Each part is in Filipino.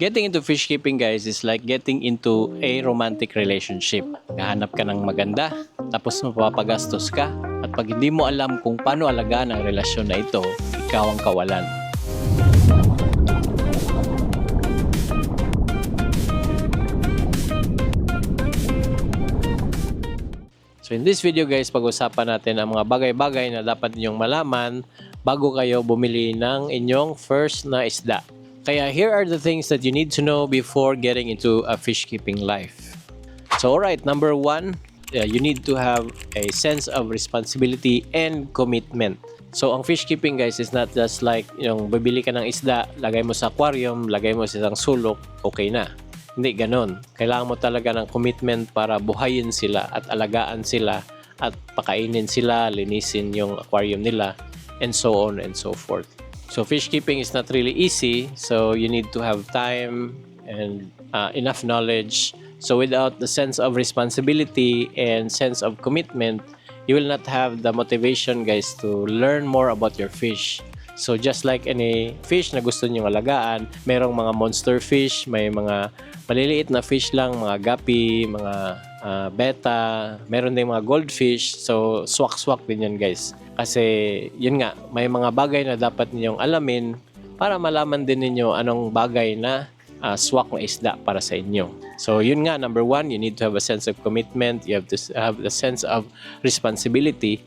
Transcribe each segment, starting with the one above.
Getting into fish keeping, guys, is like getting into a romantic relationship. Hahanap ka ng maganda, tapos mapapagastos ka. At pag hindi mo alam kung paano alagaan ang relasyon na ito, ikaw ang kawalan. So in this video, guys, pag-usapan natin ang mga bagay-bagay na dapat ninyong malaman bago kayo bumili ng inyong first na isda. Kaya here are the things that you need to know before getting into a fish keeping life. So alright, number one, you need to have a sense of responsibility and commitment. So ang fish keeping, guys, is not just like yung bibili ka ng isda, lagay mo sa aquarium, lagay mo sa isang sulok, okay na. Hindi ganon. Kailangan mo talaga ng commitment para buhayin sila at alagaan sila at pakainin sila, linisin yung aquarium nila, and so on and so forth. So fish keeping is not really easy, so you need to have time and enough knowledge. So without the sense of responsibility and sense of commitment, you will not have the motivation, guys, to learn more about your fish. So just like any fish na gusto nyong alagaan, merong mga monster fish, may mga maliliit na fish lang, mga guppy, mga betta, meron ding mga goldfish. So swak-swak din yan, guys. Kasi yun nga, may mga bagay na dapat ninyong alamin para malaman din ninyo anong bagay na swak na isda para sa inyo. So yun nga, number one, you need to have a sense of commitment. You have to have a sense of responsibility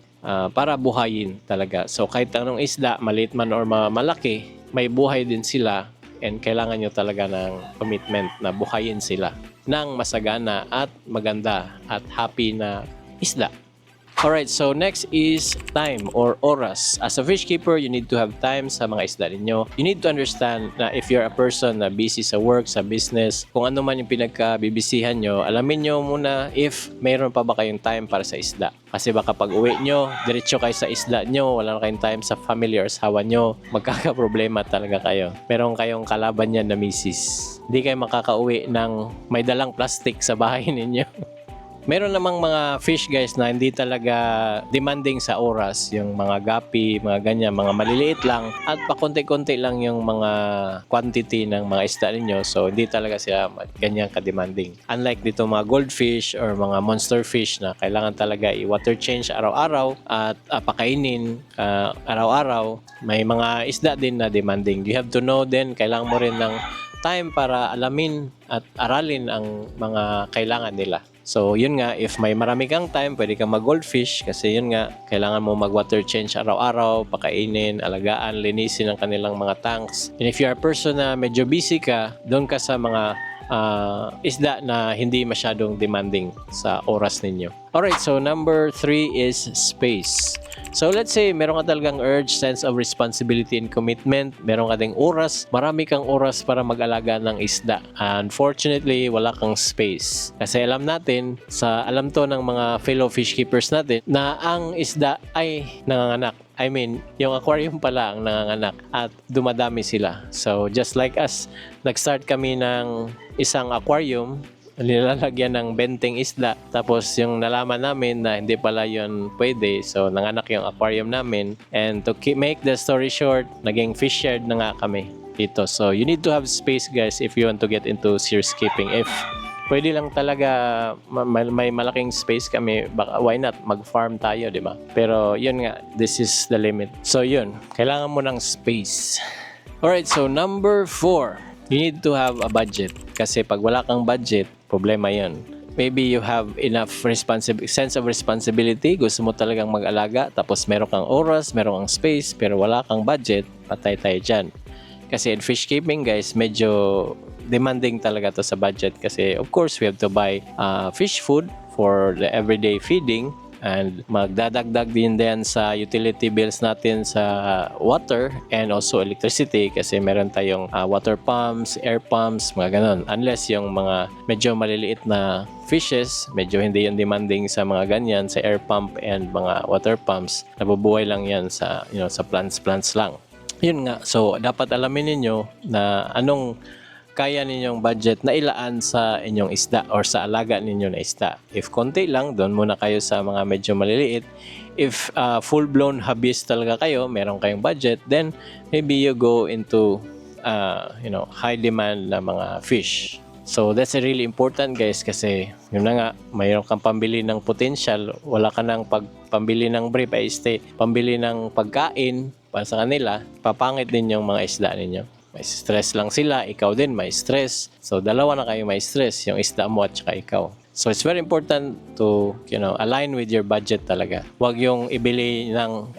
para buhayin talaga. So kahit anong isda, maliit man or malaki, may buhay din sila and kailangan nyo talaga ng commitment na buhayin sila ng masagana at maganda at happy na isda. Alright, so next is time or oras. As a fish keeper, you need to have time sa mga isda ninyo. You need to understand na if you're a person na busy sa work, sa business, kung ano man yung pinagkabibisihan nyo, alamin nyo muna if mayroon pa ba kayong time para sa isda. Kasi baka pag uwi nyo, diretso kayo sa isda nyo, wala na kayong time sa family or asawa nyo, magkakaproblema talaga kayo. Meron kayong kalaban yan na misis. Hindi kayo makakauwi ng may dalang plastic sa bahay ninyo. Meron namang mga fish, guys, na hindi talaga demanding sa oras. Yung mga guppy, mga ganyan, mga maliliit lang. At pakunti-kunti lang yung mga quantity ng mga isda ninyo. So, hindi talaga sila ganyan ka-demanding. Unlike dito mga goldfish or mga monster fish na kailangan talaga i-water change araw-araw at pakainin araw-araw. May mga isda din na demanding. You have to know din, kailangan mo rin ng time para alamin at aralin ang mga kailangan nila. So, yun nga, if may marami kang time, pwede kang mag-goldfish kasi yun nga, kailangan mo mag-water change araw-araw, pakainin, alagaan, linisin ang kanilang mga tanks. And if you're a person na medyo busy ka, doon ka sa mga isda na hindi masyadong demanding sa oras ninyo. Alright, so number 3 is space. So let's say meron ka talagang urge, sense of responsibility and commitment, meron ka ding oras, marami kang oras para mag-alaga ng isda. Unfortunately, wala kang space. Kasi alam to ng mga fellow fish keepers natin na ang isda ay nanganganak. I mean, yung aquarium pala ang nanganganak at dumadami sila. So just like us, nag-start kami ng isang aquarium, nilalagyan ng benteng isda. Tapos yung nalaman namin na hindi pala yun pwede. So nanganak yung aquarium namin. And to make the story short, naging fish yard na nga kami dito. So you need to have space, guys, if you want to get into serious keeping. If pwede lang talaga may malaking space kami, baka why not mag-farm tayo, di ba? Pero yun nga, this is the limit. So yun, kailangan mo ng space. Alright, so number 4. You need to have a budget. Kasi pag wala kang budget, problema yun. Maybe you have enough sense of responsibility, gusto mo talagang mag-alaga, tapos meron kang oras, meron kang space, pero wala kang budget, patay tayo dyan. Kasi in fish keeping, guys, medyo demanding talaga to sa budget. Kasi of course, we have to buy fish food for the everyday feeding. And magdadagdag din sa utility bills natin sa water and also electricity kasi meron tayong water pumps, air pumps, mga ganon. Unless yung mga medyo maliliit na fishes, medyo hindi yung demanding sa mga ganyan, sa air pump and mga water pumps, nabubuhay lang yan sa, sa plants lang. Yun nga, so dapat alamin ninyo na anong kaya ninyong budget na ilaan sa inyong isda or sa alaga ninyo na isda. If konti lang, doon muna kayo sa mga medyo maliliit. If full-blown hobbyist talaga kayo, meron kayong budget, then maybe you go into high demand na mga fish. So that's really important guys kasi yun na nga, mayroon kang pambili ng potential, wala ka nang pambili ng brief ay pambili ng pagkain para sa kanila, papangit din yung mga isda ninyo. May stress lang sila, ikaw din may stress. So dalawa na kayo may stress, yung isda mo at saka ikaw. So it's very important to align with your budget talaga. Huwag yung ibili ng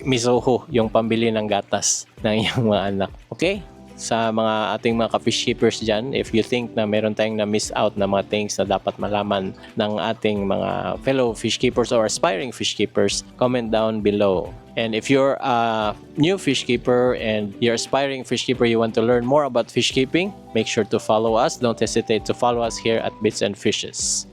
Misoho, yung pambili ng gatas ng iyong mga anak. Okay? Sa mga ating mga ka-fish keepers dyan, if you think na meron tayong na-miss out na mga things na dapat malaman ng ating mga fellow fish keepers or aspiring fish keepers, comment down below. And if you're a new fish keeper and you're aspiring fish keeper, you want to learn more about fish keeping, make sure to follow us. Don't hesitate to follow us here at Bits and Fishes.